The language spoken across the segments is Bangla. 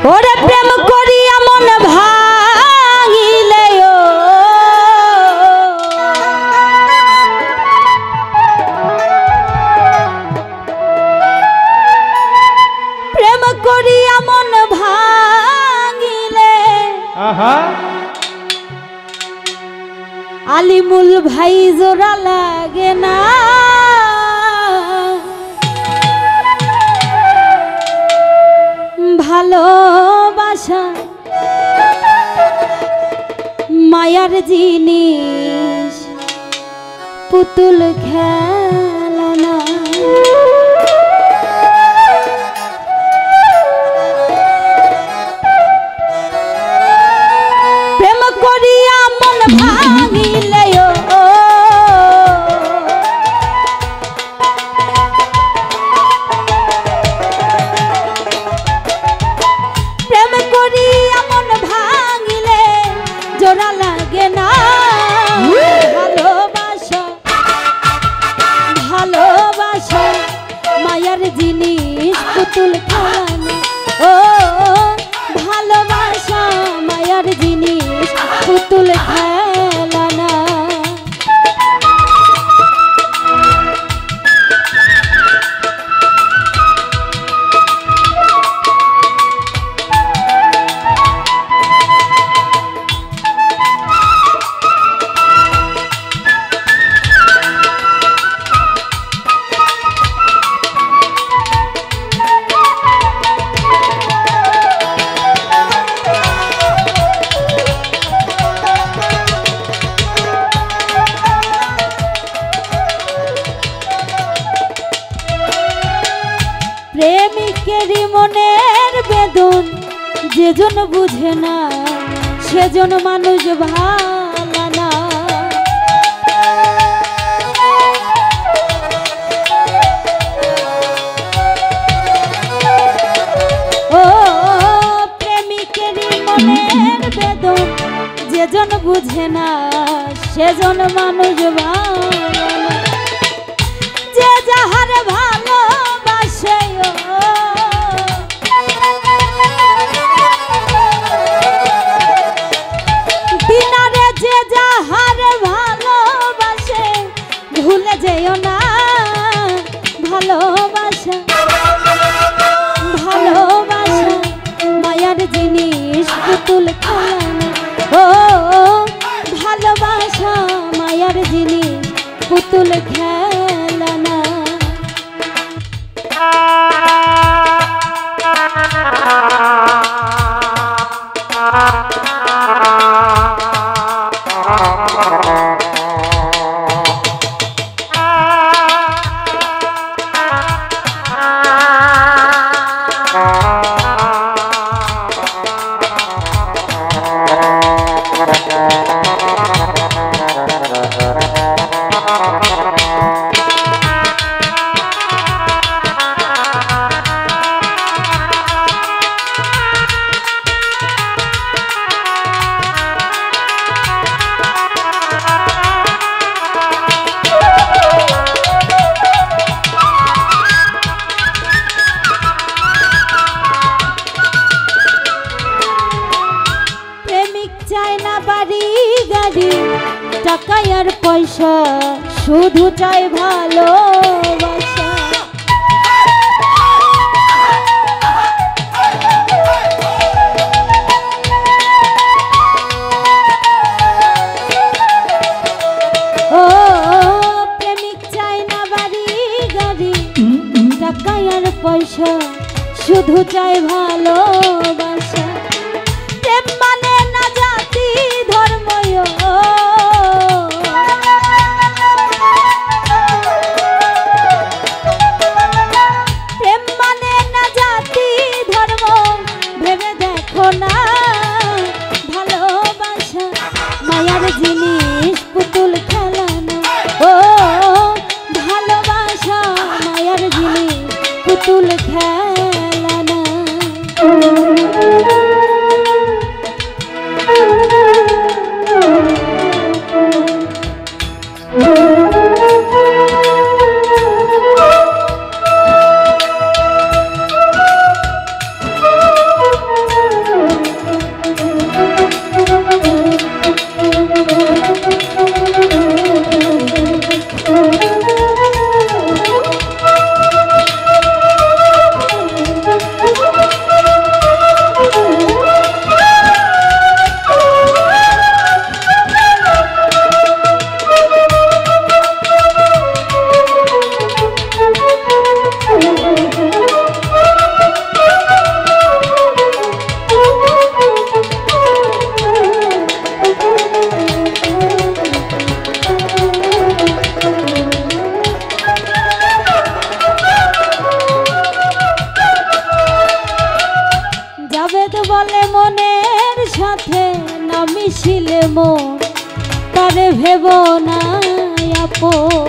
ওরে প্রেম করিয়া মন ভাঙিলে প্রেম করিয়া মন ভাঙিলে আলিমুল ভাই জোড়া লাগে না ভালোবাসা মায়ার জিনিস পুতুল খেলনা প্রেম করিয়া মন ভাঙিলে প্রেম করিয়া মন ভাঙিলে জোড়া লাগে না ভালোবাসা ভালোবাসা মায়ার জিনিস পুতুল খেলনা ও ভালোবাসা মায়ার জিনিস পুতুল খেলনা প্রেমিকেরই মনের বেদন যেজন বুঝে না সেজন মানুষ ভালো না ও প্রেমিকেরই মনের বেদন যেজন বুঝে না সেজন মানুষ ভালো না যে যাহার ভালোবাসে দিনারে যে যাহার ভালোবাসে ভুলে যেও না ভালোবাসা ভালোবাসা মায়ার জিনিস পুতুল খেলনা ও ভালোবাসা মায়ার জিনিস পুতুল খেলনা টাকা আর পয়সা শুধু চাই ভালোবাসা ও প্রেমিক চাই না বাড়ি গাড়ি টাকা আর পয়সা শুধু চাই ভালোবাসা প্রেম মানে না জাতি ধর্ম জিনিস পুতুল খেলনা ও ভালোবাসা মায়ার জিনিস পুতুল খেলনা বলে মনের সাথে না মিশিলে মন তারে ভেব না আপন।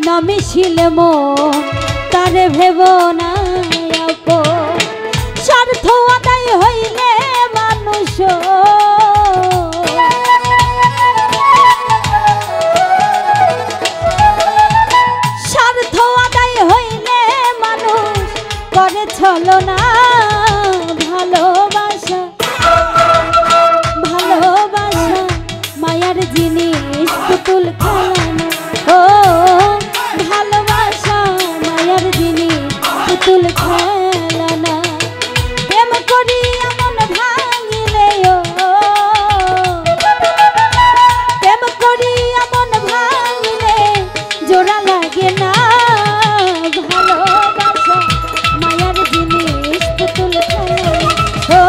না মিশিলে মন তারে ভেব না আপন। স্বার্থ আদায় হইলে মানুষ স্বার্থ আদায় হইলে মানুষ করে ছলনা। ভালোবাসা ভালোবাসা মায়ার জিনিস পুতুল খেলানো। ও ভালোবাসা মায়ার জিনিস পুতুল খেলানা। প্রেম করি এমন ভাঙিলে প্রেম করি এমন ভাঙিলে জোড়া লাগে না। ভালোবাসা মায়ার জিনিস পুতুল খেলানা। ও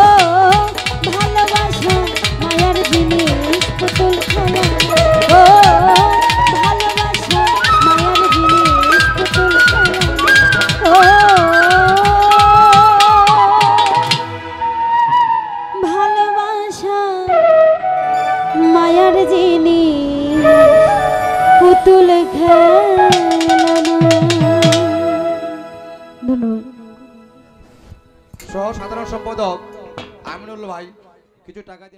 ভালোবাসা মায়ার জিনিস পুতুল খেলানা। ও মায়ার জিনিস পুতুল খেলানা। ধন্যবাদ। সহ সাধারণ সম্পাদক আমিনুল ভাই কিছু টাকা দিয়ে